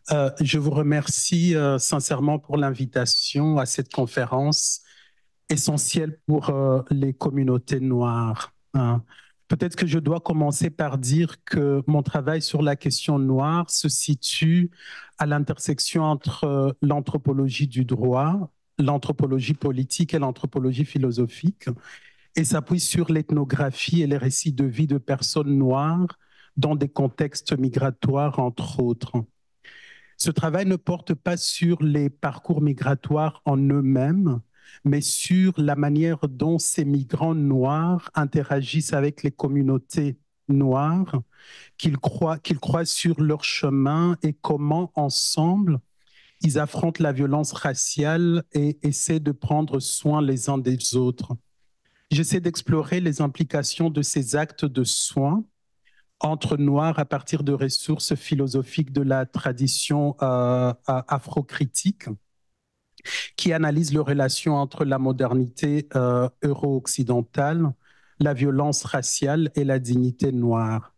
Je vous remercie sincèrement pour l'invitation à cette conférence essentielle pour les communautés noires, hein. Peut-être que je dois commencer par dire que mon travail sur la question noire se situe à l'intersection entre l'anthropologie du droit, l'anthropologie politique et l'anthropologie philosophique, et s'appuie sur l'ethnographie et les récits de vie de personnes noires dans des contextes migratoires, entre autres. Ce travail ne porte pas sur les parcours migratoires en eux-mêmes, mais sur la manière dont ces migrants noirs interagissent avec les communautés noires, qu'ils croient sur leur chemin et comment ensemble ils affrontent la violence raciale et essaient de prendre soin les uns des autres. J'essaie d'explorer les implications de ces actes de soins entre noirs à partir de ressources philosophiques de la tradition afro-critique qui analyse les relations entre la modernité euro-occidentale, la violence raciale et la dignité noire.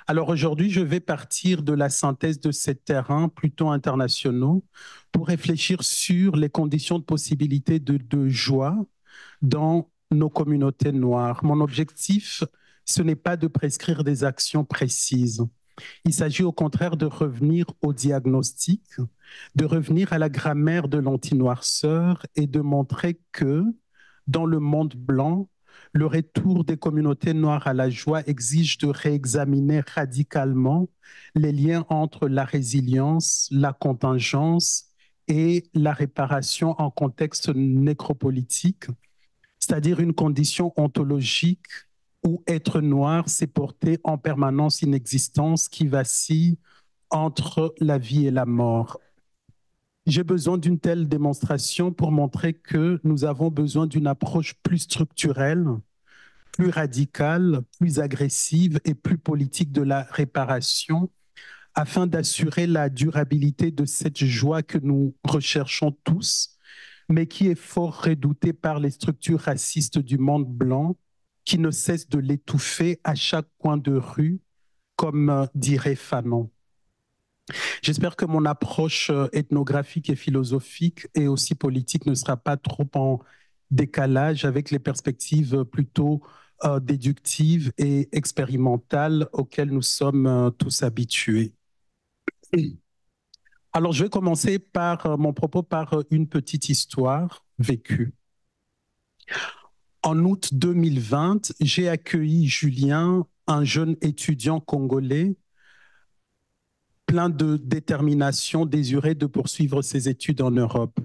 Alors aujourd'hui, je vais partir de la synthèse de ces terrains plutôt internationaux pour réfléchir sur les conditions de possibilité de joie dans nos communautés noires. Mon objectif, ce n'est pas de prescrire des actions précises. Il s'agit au contraire de revenir au diagnostic, de revenir à la grammaire de l'anti-noirceur et de montrer que dans le monde blanc, le retour des communautés noires à la joie exige de réexaminer radicalement les liens entre la résilience, la contingence et la réparation en contexte nécropolitique, c'est-à-dire une condition ontologique où être noir, c'est porter en permanence une existence qui vacille entre la vie et la mort. J'ai besoin d'une telle démonstration pour montrer que nous avons besoin d'une approche plus structurelle, plus radicale, plus agressive et plus politique de la réparation afin d'assurer la durabilité de cette joie que nous recherchons tous, mais qui est fort redoutée par les structures racistes du monde blanc qui ne cessent de l'étouffer à chaque coin de rue, comme dirait Fanon. J'espère que mon approche ethnographique et philosophique et aussi politique ne sera pas trop en décalage avec les perspectives plutôt déductives et expérimentales auxquelles nous sommes tous habitués. Alors, je vais commencer par mon propos par une petite histoire vécue. En août 2020, j'ai accueilli Julien, un jeune étudiant congolais plein de détermination, désiré de poursuivre ses études en Europe.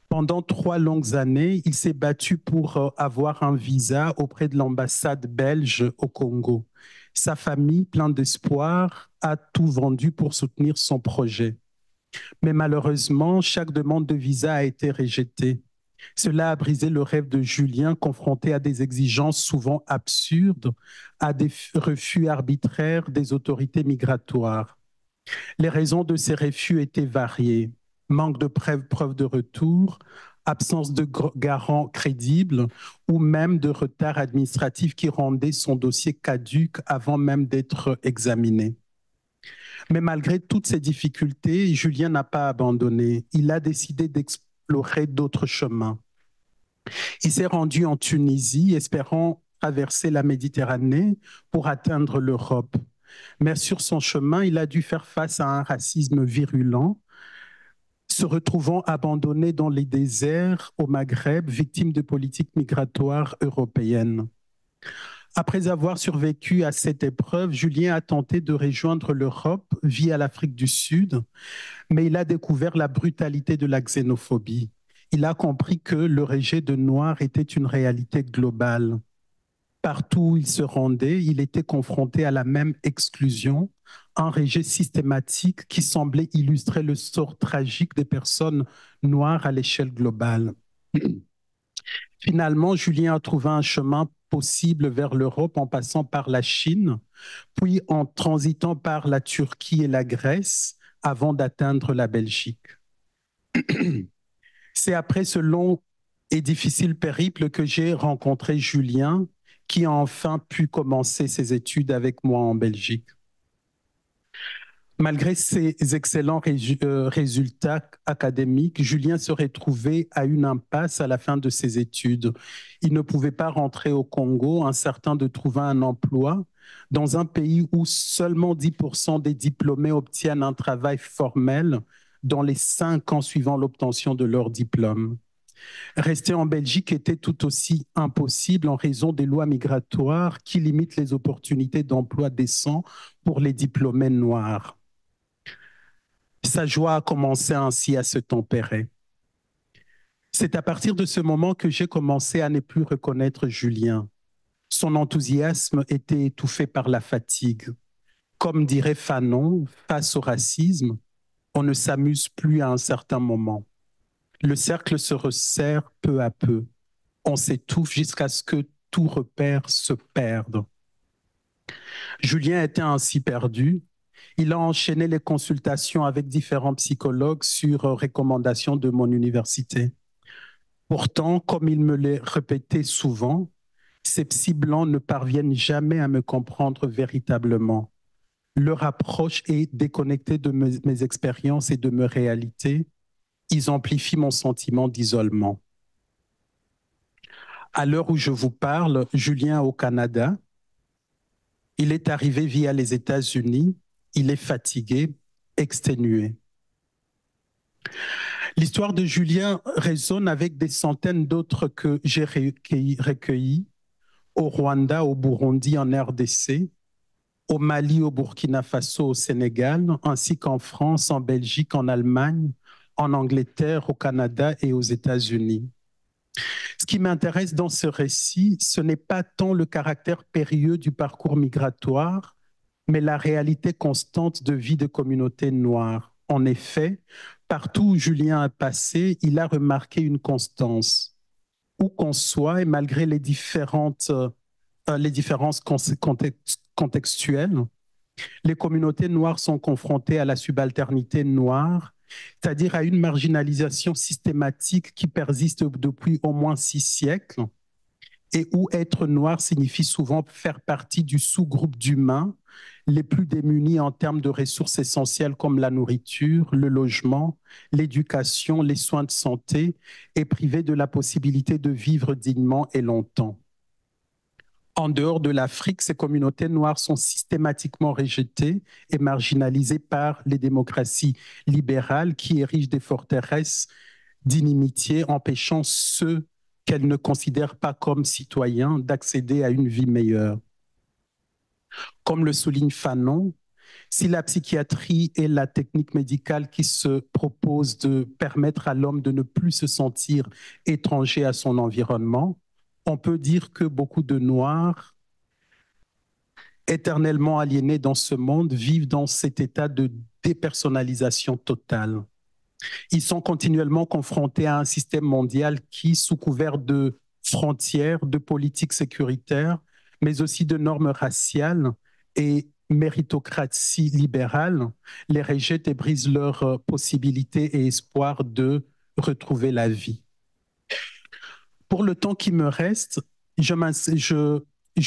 Pendant 3 longues années, il s'est battu pour avoir un visa auprès de l'ambassade belge au Congo. Sa famille, pleine d'espoir, a tout vendu pour soutenir son projet. Mais malheureusement, chaque demande de visa a été rejetée. Cela a brisé le rêve de Julien, confronté à des exigences souvent absurdes, à des refus arbitraires des autorités migratoires. Les raisons de ces refus étaient variées. Manque de preuves de retour, absence de garant crédible ou même de retard administratif qui rendait son dossier caduc avant même d'être examiné. Mais malgré toutes ces difficultés, Julien n'a pas abandonné. Il a décidé d'explorer d'autres chemins. Il s'est rendu en Tunisie, espérant traverser la Méditerranée pour atteindre l'Europe. Mais sur son chemin, il a dû faire face à un racisme virulent, se retrouvant abandonné dans les déserts au Maghreb, victime de politiques migratoires européennes. Après avoir survécu à cette épreuve, Julien a tenté de rejoindre l'Europe via l'Afrique du Sud, mais il a découvert la brutalité de la xénophobie. Il a compris que le rejet de Noirs était une réalité globale. Partout où il se rendait, il était confronté à la même exclusion, un rejet systématique qui semblait illustrer le sort tragique des personnes noires à l'échelle globale. Finalement, Julien a trouvé un chemin possible vers l'Europe en passant par la Chine, puis en transitant par la Turquie et la Grèce avant d'atteindre la Belgique. C'est après ce long et difficile périple que j'ai rencontré Julien, qui a enfin pu commencer ses études avec moi en Belgique. Malgré ses excellents résultats académiques, Julien se retrouvait à une impasse à la fin de ses études. Il ne pouvait pas rentrer au Congo, incertain de trouver un emploi dans un pays où seulement 10% des diplômés obtiennent un travail formel dans les 5 ans suivant l'obtention de leur diplôme. Rester en Belgique était tout aussi impossible en raison des lois migratoires qui limitent les opportunités d'emploi décents pour les diplômés noirs. Sa joie a commencé ainsi à se tempérer. C'est à partir de ce moment que j'ai commencé à ne plus reconnaître Julien. Son enthousiasme était étouffé par la fatigue. Comme dirait Fanon, face au racisme, on ne s'amuse plus à un certain moment. Le cercle se resserre peu à peu. On s'étouffe jusqu'à ce que tout repère se perde. Julien était ainsi perdu. Il a enchaîné les consultations avec différents psychologues sur recommandation de mon université. Pourtant, comme il me l'a répété souvent, ces psy blancs ne parviennent jamais à me comprendre véritablement. Leur approche est déconnectée de mes expériences et de mes réalités. Ils amplifient mon sentiment d'isolement. À l'heure où je vous parle, Julien est au Canada. Il est arrivé via les États-Unis. Il est fatigué, exténué. L'histoire de Julien résonne avec des centaines d'autres que j'ai recueillis au Rwanda, au Burundi, en RDC, au Mali, au Burkina Faso, au Sénégal, ainsi qu'en France, en Belgique, en Allemagne, en Angleterre, au Canada et aux États-Unis. Ce qui m'intéresse dans ce récit, ce n'est pas tant le caractère périlleux du parcours migratoire, mais la réalité constante de vie de communautés noires. En effet, partout où Julien a passé, il a remarqué une constance. Où qu'on soit, et malgré les différences contextuelles, les communautés noires sont confrontées à la subalternité noire, c'est-à-dire à une marginalisation systématique qui persiste depuis au moins 6 siècles, et où être noir signifie souvent faire partie du sous-groupe d'humains les plus démunis en termes de ressources essentielles comme la nourriture, le logement, l'éducation, les soins de santé, et privés de la possibilité de vivre dignement et longtemps. En dehors de l'Afrique, ces communautés noires sont systématiquement rejetées et marginalisées par les démocraties libérales qui érigent des forteresses d'inimitié, empêchant ceux qu'elles ne considèrent pas comme citoyens d'accéder à une vie meilleure. Comme le souligne Fanon, si la psychiatrie est la technique médicale qui se propose de permettre à l'homme de ne plus se sentir étranger à son environnement, on peut dire que beaucoup de Noirs, éternellement aliénés dans ce monde, vivent dans cet état de dépersonnalisation totale. Ils sont continuellement confrontés à un système mondial qui, sous couvert de frontières, de politiques sécuritaires, mais aussi de normes raciales et méritocratie libérale, les rejette et brise leurs possibilités et espoirs de retrouver la vie. Pour le temps qui me reste, je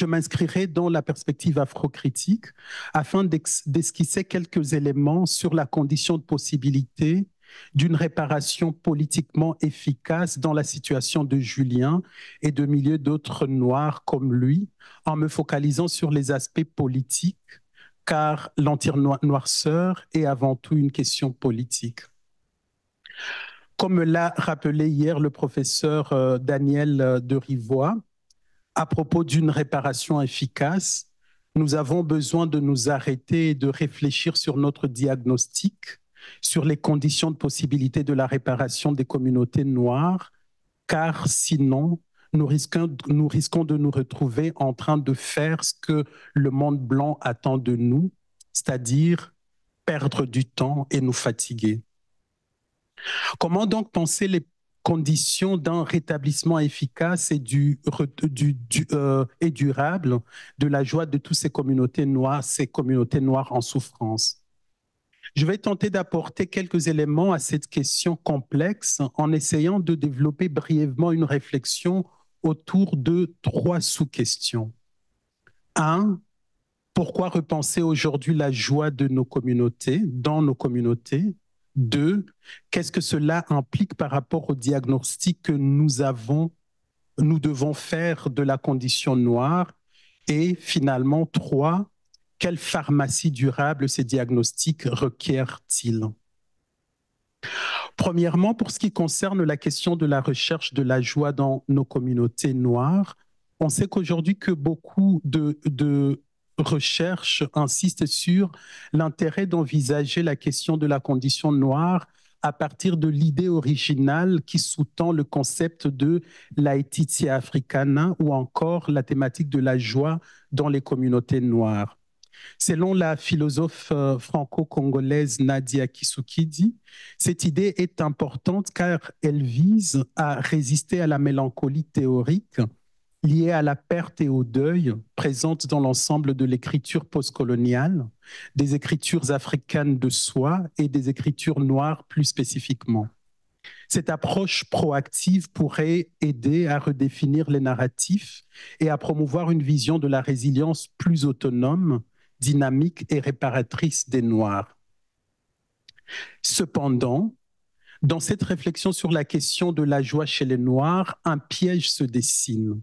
m'inscrirai dans la perspective afrocritique afin d'esquisser quelques éléments sur la condition de possibilité d'une réparation politiquement efficace dans la situation de Julien et de milliers d'autres Noirs comme lui, en me focalisant sur les aspects politiques, car l'anti-noirceur est avant tout une question politique. Comme l'a rappelé hier le professeur Daniel de Rivoire, à propos d'une réparation efficace, nous avons besoin de nous arrêter et de réfléchir sur notre diagnostic, sur les conditions de possibilité de la réparation des communautés noires, car sinon, nous risquons de nous retrouver en train de faire ce que le monde blanc attend de nous, c'est-à-dire perdre du temps et nous fatiguer. Comment donc penser les conditions d'un rétablissement efficace et durable de la joie de toutes ces communautés noires en souffrance? Je vais tenter d'apporter quelques éléments à cette question complexe en essayant de développer brièvement une réflexion autour de 3 sous-questions. 1. Pourquoi repenser aujourd'hui la joie de nos communautés, dans nos communautés? 2, qu'est-ce que cela implique par rapport au diagnostic que nous devons faire de la condition noire? Et finalement, 3, quelle pharmacie durable ces diagnostics requièrent-ils? Premièrement, pour ce qui concerne la question de la recherche de la joie dans nos communautés noires, on sait qu'aujourd'hui que beaucoup de recherches insistent sur l'intérêt d'envisager la question de la condition noire à partir de l'idée originale qui sous-tend le concept de laetitia africana ou encore la thématique de la joie dans les communautés noires. Selon la philosophe franco-congolaise Nadia Kisukidi, cette idée est importante car elle vise à résister à la mélancolie théorique liée à la perte et au deuil présente dans l'ensemble de l'écriture postcoloniale, des écritures africaines de soi et des écritures noires plus spécifiquement. Cette approche proactive pourrait aider à redéfinir les narratifs et à promouvoir une vision de la résilience plus autonome, dynamique et réparatrice des Noirs. Cependant, dans cette réflexion sur la question de la joie chez les Noirs, un piège se dessine.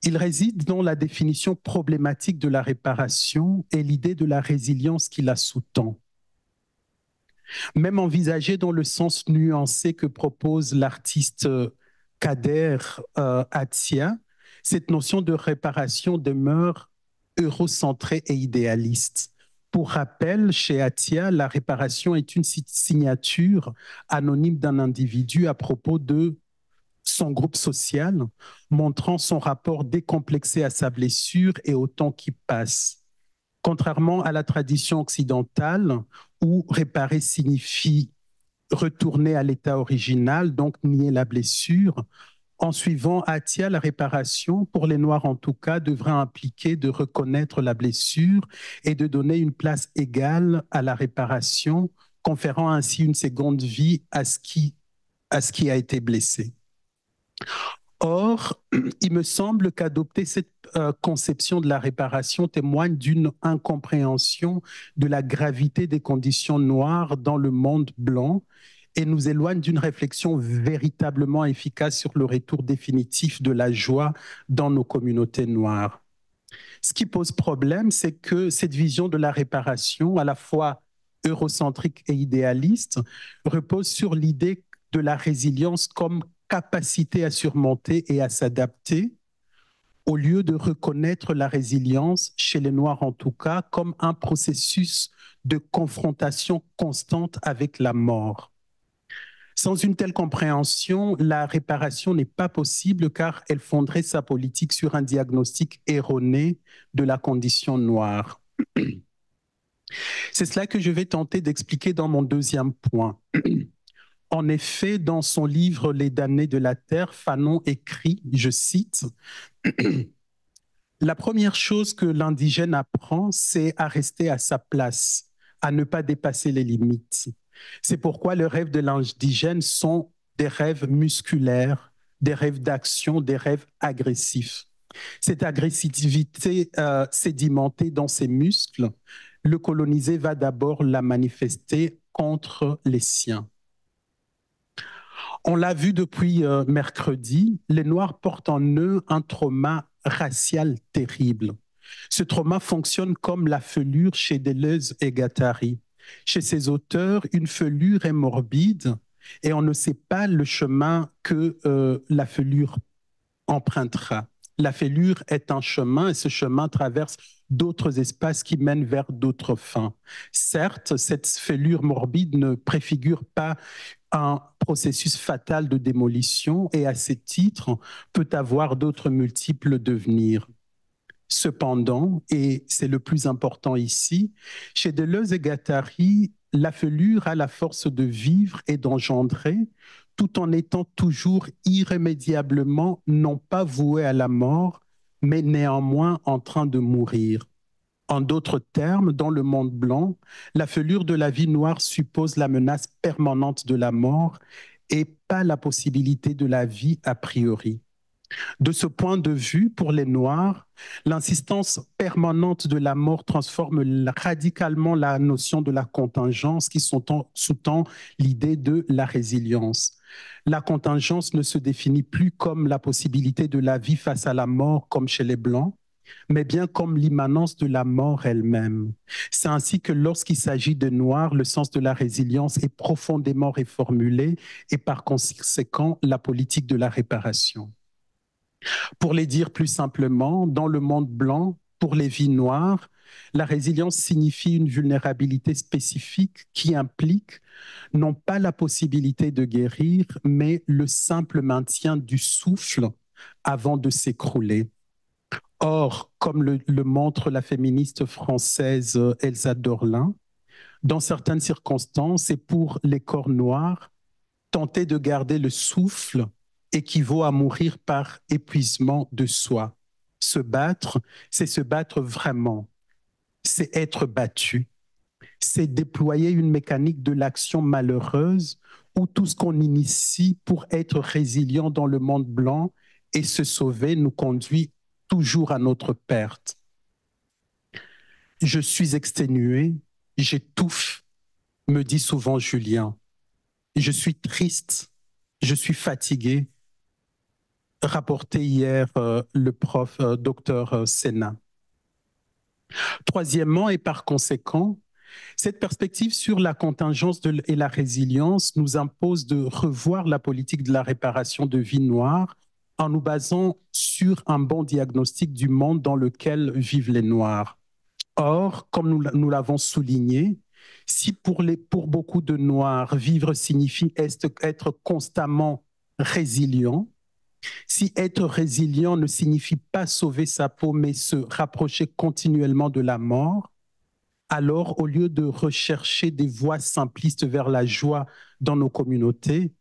Il réside dans la définition problématique de la réparation et l'idée de la résilience qui la sous-tend. Même envisagée dans le sens nuancé que propose l'artiste Kader Atia, cette notion de réparation demeure eurocentrée et idéaliste. Pour rappel, chez Atia, la réparation est une signature anonyme d'un individu à propos de son groupe social, montrant son rapport décomplexé à sa blessure et au temps qui passe. Contrairement à la tradition occidentale, où réparer signifie retourner à l'état original, donc nier la blessure, en suivant Atia, la réparation, pour les Noirs en tout cas, devrait impliquer de reconnaître la blessure et de donner une place égale à la réparation, conférant ainsi une seconde vie à ce qui a été blessé. Or, il me semble qu'adopter cette conception de la réparation témoigne d'une incompréhension de la gravité des conditions noires dans le monde blanc et nous éloigne d'une réflexion véritablement efficace sur le retour définitif de la joie dans nos communautés noires. Ce qui pose problème, c'est que cette vision de la réparation, à la fois eurocentrique et idéaliste, repose sur l'idée de la résilience comme capacité à surmonter et à s'adapter, au lieu de reconnaître la résilience, chez les Noirs en tout cas, comme un processus de confrontation constante avec la mort. Sans une telle compréhension, la réparation n'est pas possible car elle fonderait sa politique sur un diagnostic erroné de la condition noire. C'est cela que je vais tenter d'expliquer dans mon deuxième point. En effet, dans son livre Les damnés de la terre, Fanon écrit, je cite, la première chose que l'indigène apprend, c'est à rester à sa place, à ne pas dépasser les limites. C'est pourquoi les rêves de l'indigène sont des rêves musculaires, des rêves d'action, des rêves agressifs. Cette agressivité sédimentée dans ses muscles, le colonisé va d'abord la manifester contre les siens. On l'a vu depuis mercredi, les Noirs portent en eux un trauma racial terrible. Ce trauma fonctionne comme la felure chez Deleuze et Guattari. Chez ces auteurs, une felure est morbide et on ne sait pas le chemin que la felure empruntera. La felure est un chemin et ce chemin traverse d'autres espaces qui mènent vers d'autres fins. Certes, cette felure morbide ne préfigure pas un processus fatal de démolition et à ce titre peut avoir d'autres multiples devenirs. Cependant, et c'est le plus important ici, chez Deleuze et Guattari, la felure a la force de vivre et d'engendrer tout en étant toujours irrémédiablement non pas vouée à la mort, mais néanmoins en train de mourir. En d'autres termes, dans le monde blanc, la felure de la vie noire suppose la menace permanente de la mort et pas la possibilité de la vie a priori. De ce point de vue, pour les Noirs, l'insistance permanente de la mort transforme radicalement la notion de la contingence qui sous-tend l'idée de la résilience. La contingence ne se définit plus comme la possibilité de la vie face à la mort comme chez les Blancs, mais bien comme l'immanence de la mort elle-même. C'est ainsi que lorsqu'il s'agit de Noirs, le sens de la résilience est profondément réformulé et par conséquent la politique de la réparation. Pour les dire plus simplement, dans le monde blanc, pour les vies noires, la résilience signifie une vulnérabilité spécifique qui implique non pas la possibilité de guérir, mais le simple maintien du souffle avant de s'écrouler. Or, comme le montre la féministe française Elsa Dorlin, dans certaines circonstances et pour les corps noirs, tenter de garder le souffle équivaut à mourir par épuisement de soi. Se battre, c'est se battre vraiment. C'est être battu. C'est déployer une mécanique de l'action malheureuse où tout ce qu'on initie pour être résilient dans le monde blanc et se sauver nous conduit toujours à notre perte. Je suis exténué, j'étouffe, me dit souvent Julien. Je suis triste, je suis fatigué, rapporté hier le prof docteur Sénat. Troisièmement, et par conséquent, cette perspective sur la contingence et la résilience nous impose de revoir la politique de la réparation de vie noire en nous basant sur un bon diagnostic du monde dans lequel vivent les Noirs. Or, comme nous l'avons souligné, si pour beaucoup de Noirs, vivre signifie être constamment résilient, si être résilient ne signifie pas sauver sa peau, mais se rapprocher continuellement de la mort, alors au lieu de rechercher des voies simplistes vers la joie dans nos communautés,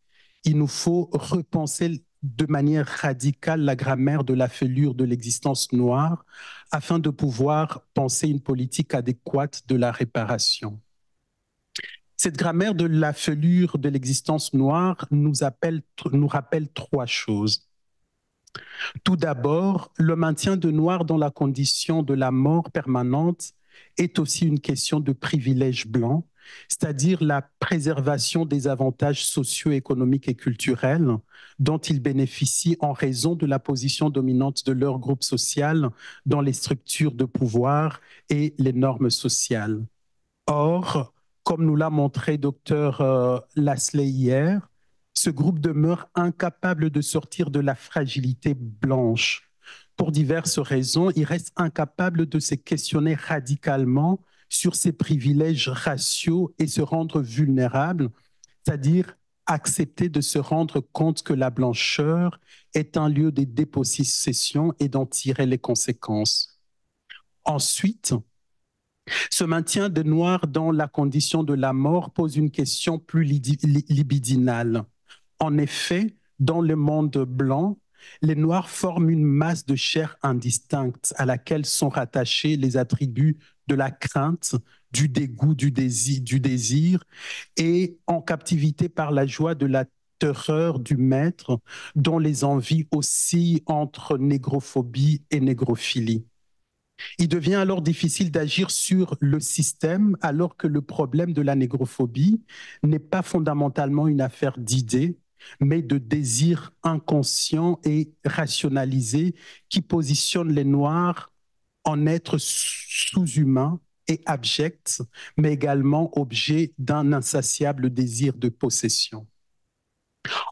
il nous faut repenser de manière radicale la grammaire de la fêlure de l'existence noire afin de pouvoir penser une politique adéquate de la réparation. Cette grammaire de la fêlure de l'existence noire nous rappelle trois choses. Tout d'abord, le maintien de Noirs dans la condition de la mort permanente est aussi une question de privilège blanc, c'est-à-dire la préservation des avantages socio-économiques et culturels dont ils bénéficient en raison de la position dominante de leur groupe social dans les structures de pouvoir et les normes sociales. Or, comme nous l'a montré Dr Lasley hier, ce groupe demeure incapable de sortir de la fragilité blanche. Pour diverses raisons, il reste incapable de se questionner radicalement sur ses privilèges raciaux et se rendre vulnérable, c'est-à-dire accepter de se rendre compte que la blancheur est un lieu de dépossession et d'en tirer les conséquences. Ensuite, ce maintien de Noirs dans la condition de la mort pose une question plus libidinale. En effet, dans le monde blanc, les Noirs forment une masse de chair indistincte à laquelle sont rattachés les attributs de la crainte, du dégoût, du désir et en captivité par la joie de la terreur du maître, dont les envies oscillent entre négrophobie et négrophilie. Il devient alors difficile d'agir sur le système alors que le problème de la négrophobie n'est pas fondamentalement une affaire d'idées, mais de désirs inconscients et rationalisés qui positionnent les Noirs en êtres sous-humains et abjects, mais également objets d'un insatiable désir de possession.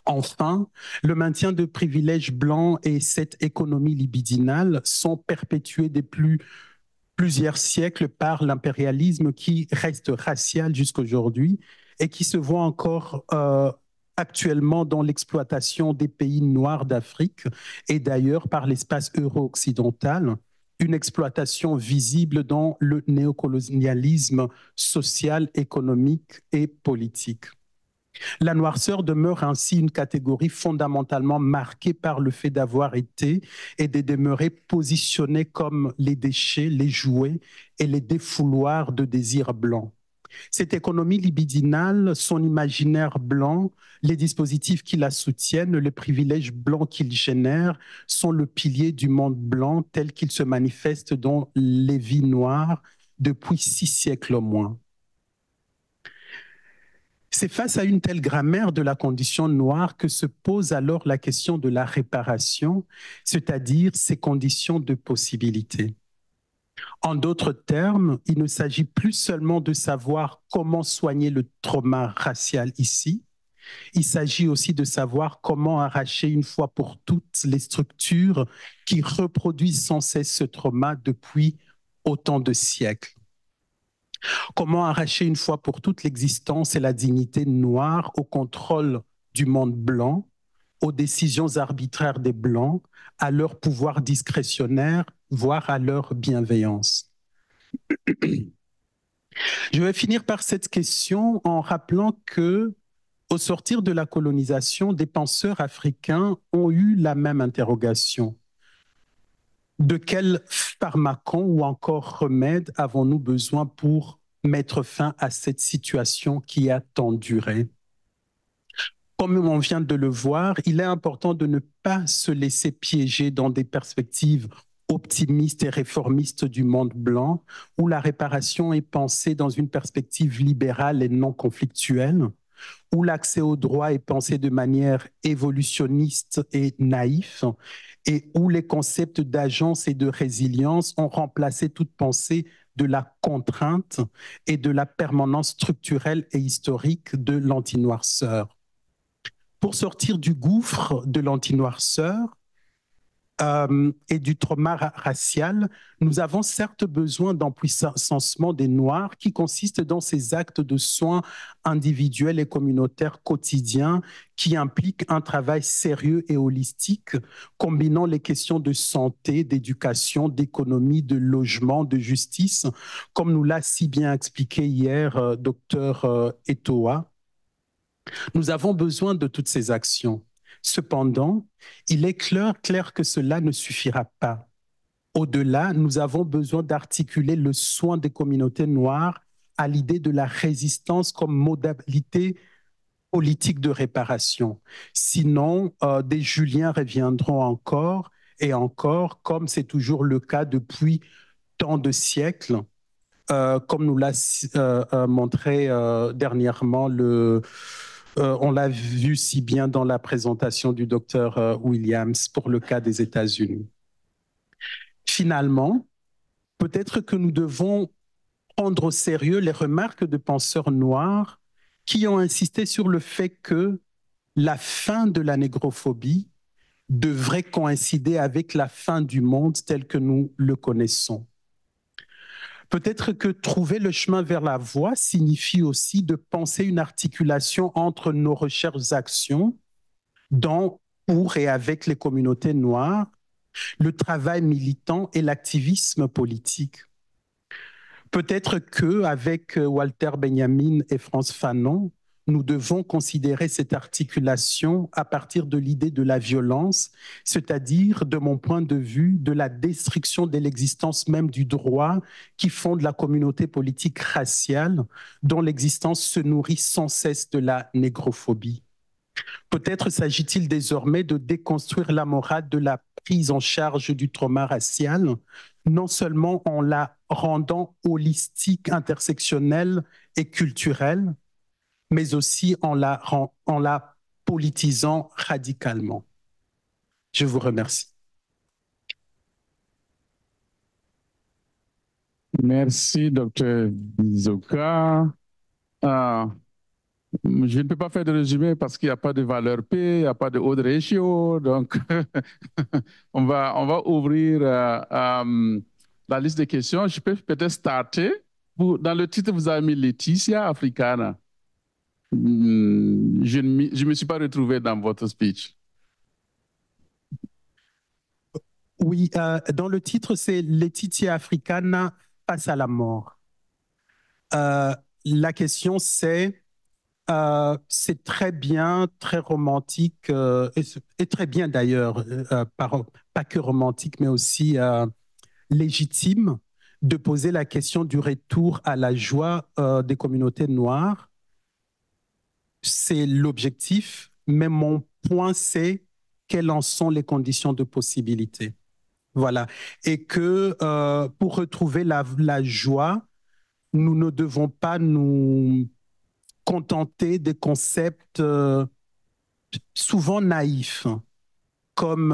Enfin, le maintien de privilèges blancs et cette économie libidinale sont perpétués depuis plusieurs siècles par l'impérialisme qui reste racial jusqu'aujourd'hui et qui se voit encore actuellement dans l'exploitation des pays noirs d'Afrique et d'ailleurs par l'espace euro-occidental, une exploitation visible dans le néocolonialisme social, économique et politique. La noirceur demeure ainsi une catégorie fondamentalement marquée par le fait d'avoir été et de demeurer positionnée comme les déchets, les jouets et les défouloirs de désirs blancs. Cette économie libidinale, son imaginaire blanc, les dispositifs qui la soutiennent, les privilèges blancs qu'il génère sont le pilier du monde blanc tel qu'il se manifeste dans les vies noires depuis 6 siècles au moins. C'est face à une telle grammaire de la condition noire que se pose alors la question de la réparation, c'est-à-dire ses conditions de possibilité. En d'autres termes, il ne s'agit plus seulement de savoir comment soigner le trauma racial ici, il s'agit aussi de savoir comment arracher une fois pour toutes les structures qui reproduisent sans cesse ce trauma depuis autant de siècles. Comment arracher une fois pour toutes l'existence et la dignité noire au contrôle du monde blanc, aux décisions arbitraires des Blancs, à leur pouvoir discrétionnaire, voire à leur bienveillance. Je vais finir par cette question en rappelant que, au sortir de la colonisation, des penseurs africains ont eu la même interrogation. De quel pharmacon ou encore remède avons-nous besoin pour mettre fin à cette situation qui a tant duré? Comme on vient de le voir, il est important de ne pas se laisser piéger dans des perspectives optimistes et réformistes du monde blanc, où la réparation est pensée dans une perspective libérale et non conflictuelle, où l'accès au droit est pensé de manière évolutionniste et naïf, et où les concepts d'agence et de résilience ont remplacé toute pensée de la contrainte et de la permanence structurelle et historique de l'antinoirceur. Pour sortir du gouffre de l'antinoirceur et du trauma racial, nous avons certes besoin d'empuissancement des Noirs qui consiste dans ces actes de soins individuels et communautaires quotidiens qui impliquent un travail sérieux et holistique, combinant les questions de santé, d'éducation, d'économie, de logement, de justice, comme nous l'a si bien expliqué hier Dr Etoa. Nous avons besoin de toutes ces actions. Cependant, il est clair que cela ne suffira pas. Au-delà, nous avons besoin d'articuler le soin des communautés noires à l'idée de la résistance comme modalité politique de réparation. Sinon, des Juliens reviendront encore et encore, comme c'est toujours le cas depuis tant de siècles, comme nous l'a montré dernièrement on l'a vu si bien dans la présentation du docteur Williams pour le cas des États-Unis. Finalement, peut-être que nous devons prendre au sérieux les remarques de penseurs noirs qui ont insisté sur le fait que la fin de la négrophobie devrait coïncider avec la fin du monde tel que nous le connaissons. Peut-être que trouver le chemin vers la voie signifie aussi de penser une articulation entre nos recherches actions dans, pour et avec les communautés noires, le travail militant et l'activisme politique. Peut-être qu'avec Walter Benjamin et France Fanon, nous devons considérer cette articulation à partir de l'idée de la violence, c'est-à-dire, de mon point de vue, de la destruction de l'existence même du droit qui fonde la communauté politique raciale, dont l'existence se nourrit sans cesse de la négrophobie. Peut-être s'agit-il désormais de déconstruire la morale de la prise en charge du trauma racial, non seulement en la rendant holistique, intersectionnelle et culturelle, mais aussi en la politisant radicalement. Je vous remercie. Merci, Dr. Bizoka. Je ne peux pas faire de résumé parce qu'il n'y a pas de valeur P, il n'y a pas de odd ratio. Donc, on va ouvrir la liste des questions. Je peux peut-être starter. Dans le titre, vous avez mis Laetitia Africana. Je ne me suis pas retrouvé dans votre speech. Oui, dans le titre, c'est Laetitia Africana face à la mort. La question, c'est très bien, très romantique, et très bien d'ailleurs, pas que romantique, mais aussi légitime de poser la question du retour à la joie des communautés noires. C'est l'objectif, mais mon point, c'est quelles en sont les conditions de possibilité. Voilà. Et que pour retrouver la joie, nous ne devons pas nous contenter des concepts souvent naïfs, comme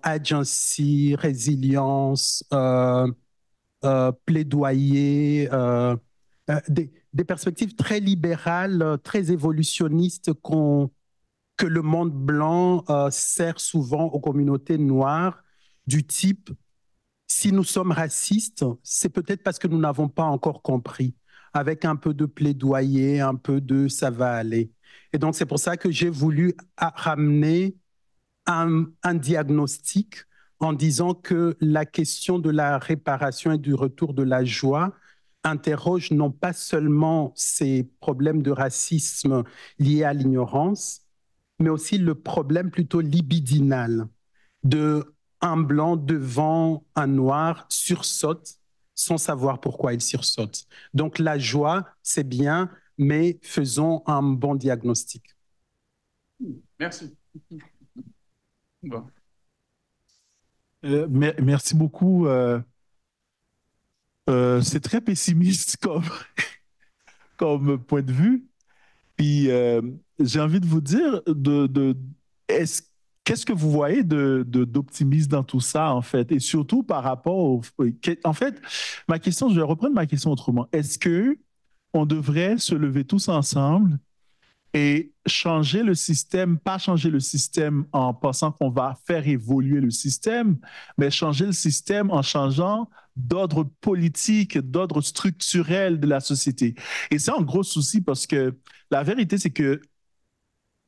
agency, résilience, plaidoyer, des perspectives très libérales, très évolutionnistes que le monde blanc sert souvent aux communautés noires, du type, si nous sommes racistes, c'est peut-être parce que nous n'avons pas encore compris, avec un peu de plaidoyer, un peu de ça va aller. Et donc, c'est pour ça que j'ai voulu ramener un diagnostic en disant que la question de la réparation et du retour de la joie interroge non pas seulement ces problèmes de racisme liés à l'ignorance, mais aussi le problème plutôt libidinal de un blanc devant un noir sursaute sans savoir pourquoi il sursaute. Donc la joie, c'est bien, mais faisons un bon diagnostic. Merci. Bon. Merci beaucoup. C'est très pessimiste comme point de vue. Puis j'ai envie de vous dire, qu'est-ce que vous voyez d'optimisme dans tout ça, en fait? Et surtout par rapport en fait, ma question, je vais reprendre ma question autrement. Est-ce que on devrait se lever tous ensemble et changer le système, pas changer le système en pensant qu'on va faire évoluer le système, mais changer le système en changeant d'ordre politique, d'ordre structurel de la société. Et c'est un gros souci parce que la vérité, c'est que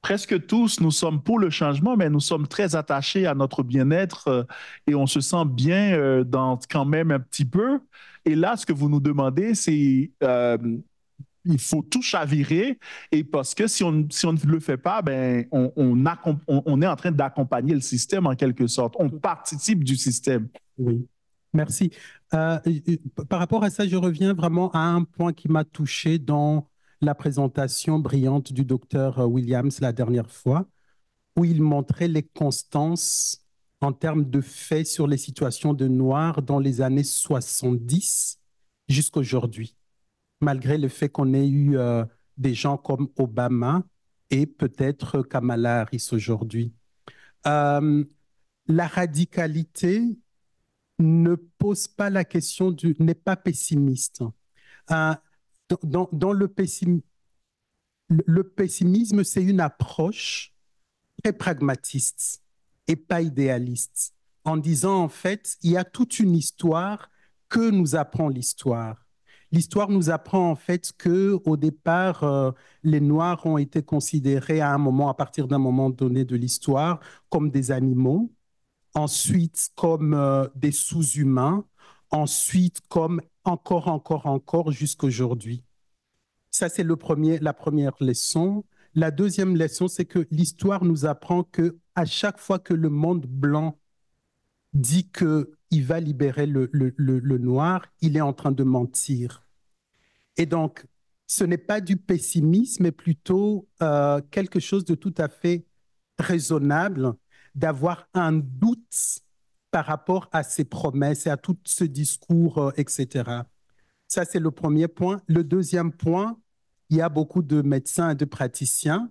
presque tous, nous sommes pour le changement, mais nous sommes très attachés à notre bien-être et on se sent bien dans quand même un petit peu. Et là, ce que vous nous demandez, c'est il faut tout chavirer et parce que si on ne le fait pas, ben, on est en train d'accompagner le système en quelque sorte. On participe du système. Oui, merci. Par rapport à ça, je reviens vraiment à un point qui m'a touché dans la présentation brillante du docteur Williams la dernière fois, où il montrait les constances en termes de faits sur les situations de Noirs dans les années 70 jusqu'à aujourd'hui, malgré le fait qu'on ait eu des gens comme Obama et peut-être Kamala Harris aujourd'hui. La radicalité ne pose pas la question n'est pas pessimiste. Dans le pessimisme, c'est une approche très pragmatiste et pas idéaliste, en disant en fait, il y a toute une histoire que nous apprend l'histoire. L'histoire nous apprend en fait que au départ, les Noirs ont été considérés à partir d'un moment donné de l'histoire, comme des animaux, ensuite comme des sous-humains, ensuite comme encore jusqu'à aujourd'hui. Ça, c'est la première leçon. La deuxième leçon, c'est que l'histoire nous apprend que à chaque fois que le monde blanc dit qu'il va libérer le noir, il est en train de mentir. Et donc, ce n'est pas du pessimisme, mais plutôt quelque chose de tout à fait raisonnable d'avoir un doute par rapport à ces promesses et à tout ce discours, etc. Ça, c'est le premier point. Le deuxième point, il y a beaucoup de médecins et de praticiens.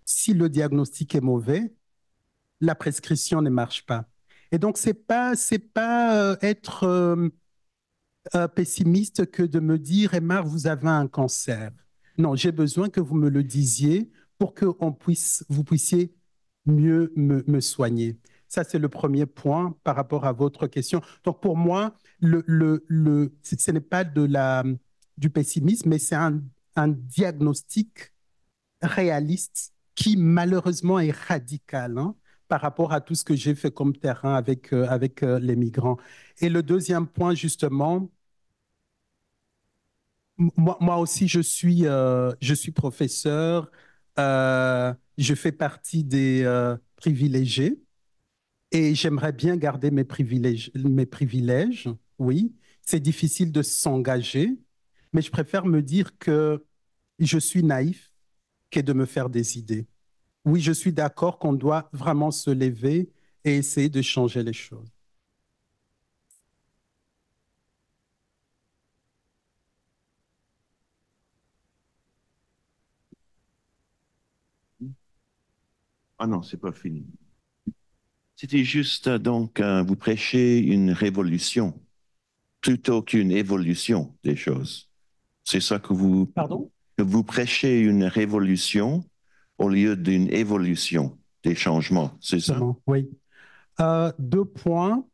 Si le diagnostic est mauvais, la prescription ne marche pas. Et donc, c'est pas être pessimiste que de me dire, Aymar, vous avez un cancer. Non, j'ai besoin que vous me le disiez pour que vous puissiez mieux me soigner. Ça, c'est le premier point par rapport à votre question. Donc, pour moi, ce n'est pas du pessimisme, mais c'est un diagnostic réaliste qui, malheureusement, est radical par rapport à tout ce que j'ai fait comme terrain avec les migrants. Et le deuxième point, justement, moi aussi, je suis professeur. Je fais partie des privilégiés et j'aimerais bien garder mes privilèges, oui. c'est difficile de s'engager, mais je préfère me dire que je suis naïf que de me faire des idées. Oui, je suis d'accord qu'on doit vraiment se lever et essayer de changer les choses. Ah non, c'est pas fini. C'était juste, donc, vous prêchez une révolution plutôt qu'une évolution des choses. C'est ça que vous... Pardon? Que vous prêchez une révolution au lieu d'une évolution des changements, c'est ça? Oui. 2 points.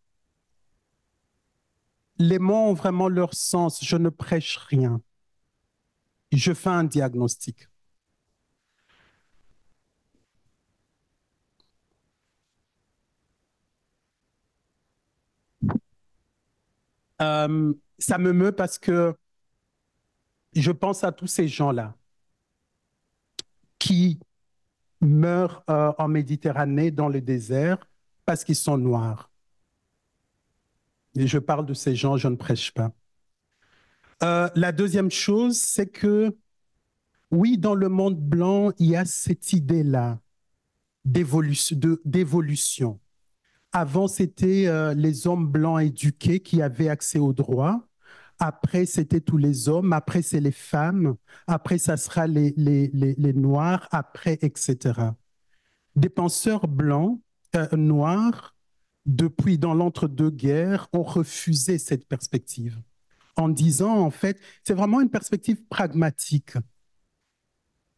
Les mots ont vraiment leur sens. Je ne prêche rien. Je fais un diagnostic. Ça me meut parce que je pense à tous ces gens-là qui meurent en Méditerranée, dans le désert, parce qu'ils sont noirs. Et je parle de ces gens, je ne prêche pas. La deuxième chose, c'est que, oui, dans le monde blanc, il y a cette idée-là d'évolution. Avant, c'était les hommes blancs éduqués qui avaient accès aux droits. Après, c'était tous les hommes. Après, c'est les femmes. Après, ça sera les Noirs. Après, etc. Des penseurs blancs, noirs, depuis dans l'entre-deux-guerres, ont refusé cette perspective en disant, en fait, c'est vraiment une perspective pragmatique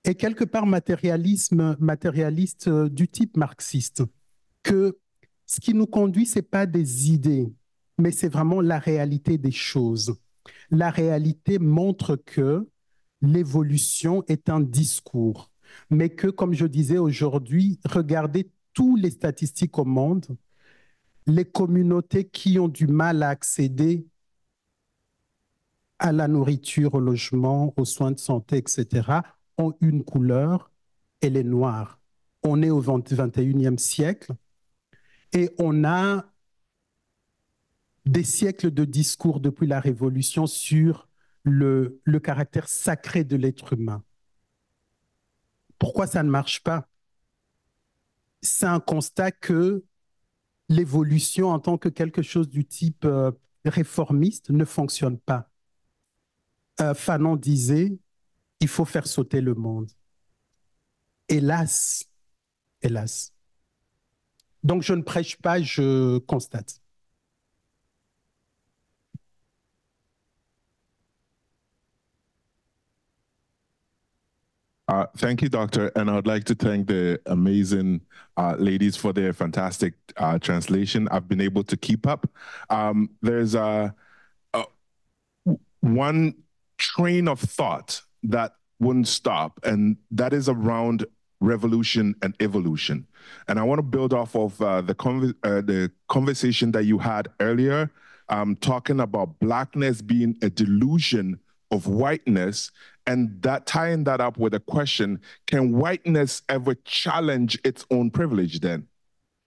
et quelque part matérialiste du type marxiste, que ce qui nous conduit, ce n'est pas des idées, mais c'est vraiment la réalité des choses. La réalité montre que l'évolution est un discours, mais que, comme je disais aujourd'hui, regardez toutes les statistiques au monde, les communautés qui ont du mal à accéder à la nourriture, au logement, aux soins de santé, etc., ont une couleur, elle est noire. On est au 21e siècle et on a des siècles de discours depuis la Révolution sur le caractère sacré de l'être humain. Pourquoi ça ne marche pas? C'est un constat que l'évolution en tant que quelque chose du type réformiste ne fonctionne pas. Fanon disait, il faut faire sauter le monde. Hélas, hélas. Donc je ne prêche pas, je constate. Thank you, Doctor. And I would like to thank the amazing ladies for their fantastic translation. I've been able to keep up. There's one train of thought that wouldn't stop, and that is around revolution and evolution. And I want to build off of the conversation that you had earlier, talking about Blackness being a delusion of whiteness, and that tying that up with a question, can whiteness ever challenge its own privilege then?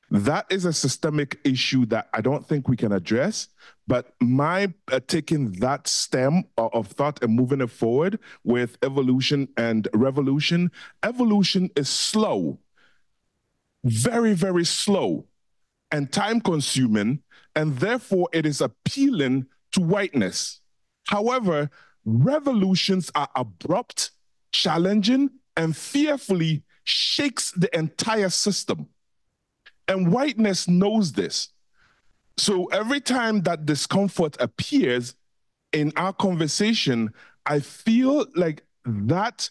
That is a systemic issue that I don't think we can address, but my taking that stem of thought and moving it forward with evolution and revolution, evolution is slow, very, very slow and time consuming, and therefore it is appealing to whiteness. However, revolutions are abrupt, challenging, and fearfully shakes the entire system. And whiteness knows this. So every time that discomfort appears in our conversation, I feel like that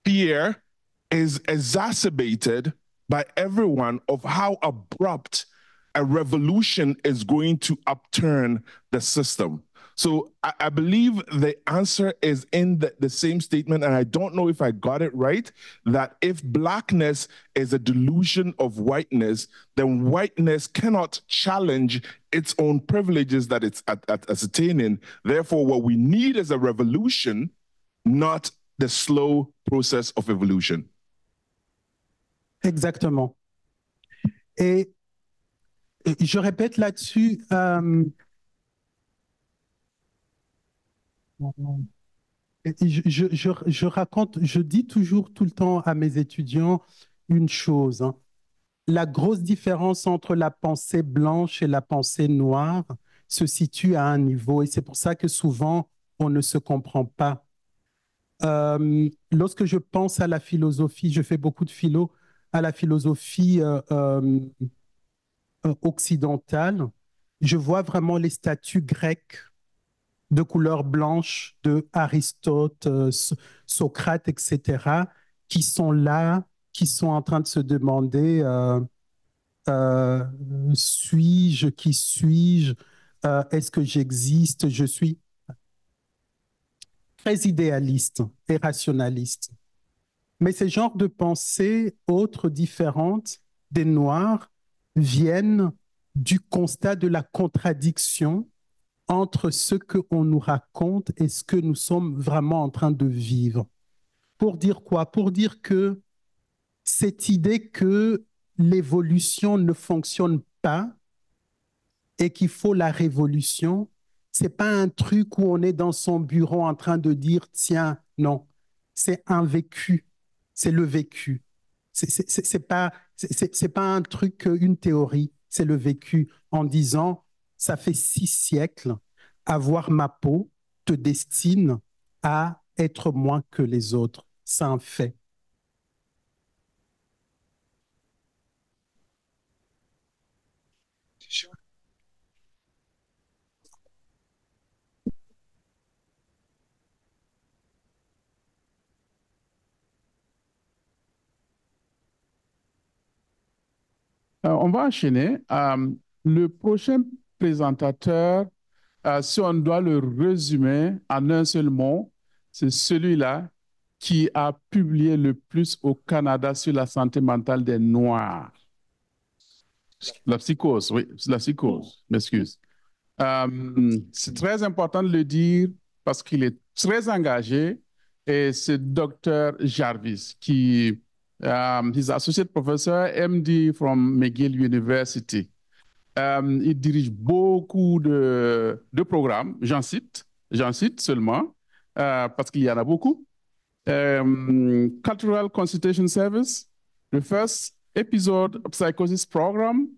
fear is exacerbated by everyone of how abrupt a revolution is going to upturn the system. So I believe the answer is in the same statement, and I don't know if I got it right, that if Blackness is a delusion of whiteness, then whiteness cannot challenge its own privileges that it's ascertaining. Therefore, what we need is a revolution, not the slow process of evolution. Exactement. Et je répète là-dessus, Je raconte, je dis toujours tout le temps à mes étudiants une chose, hein. La grosse différence entre la pensée blanche et la pensée noire se situe à un niveau et c'est pour ça que souvent on ne se comprend pas. Lorsque je pense à la philosophie, je fais beaucoup de philo, à la philosophie occidentale, je vois vraiment les statues grecques de couleur blanche de Aristote, Socrate, etc., qui sont là, qui sont en train de se demander suis-je, qui suis-je, est-ce que j'existe, je suis très idéaliste et rationaliste. Mais ces genres de pensées autres, différentes des Noirs, viennent du constat de la contradiction entre ce qu'on nous raconte et ce que nous sommes vraiment en train de vivre. Pour dire quoi? Pour dire que cette idée que l'évolution ne fonctionne pas et qu'il faut la révolution, c'est pas un truc où on est dans son bureau en train de dire tiens, non, c'est un vécu, c'est le vécu. C'est pas un truc, une théorie, c'est le vécu en disant ça fait 6 siècles, avoir ma peau te destine à être moins que les autres. C'est un fait. On va enchaîner. Le prochain présentateur, si on doit le résumer en un seul mot, c'est celui-là qui a publié le plus au Canada sur la santé mentale des Noirs. La psychose, oui, c'est la psychose, m'excuse. C'est très important de le dire parce qu'il est très engagé et c'est Dr. Jarvis qui he's associate professor MD from McGill University. Il dirige beaucoup de programmes, j'en cite seulement parce qu'il y en a beaucoup. Cultural Consultation Service, the first episode of Psychosis Program,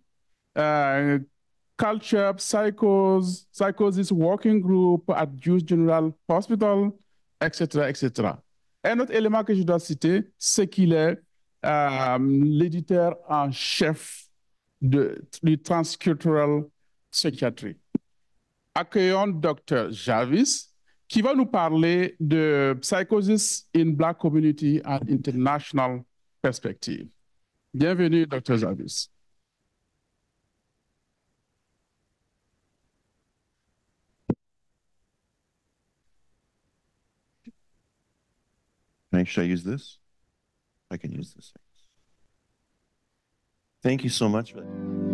Culture Psychosis Working Group at Jewish General Hospital, etc., etc. Un autre élément que je dois citer, c'est qu'il est l'éditeur en chef du Transcultural Psychiatry. Accueillons Dr. Jarvis, qui va nous parler de Psychosis in Black Community and International Perspective. Bienvenue, Dr. Jarvis. Should I use this? I can use this. Thank you so much for that.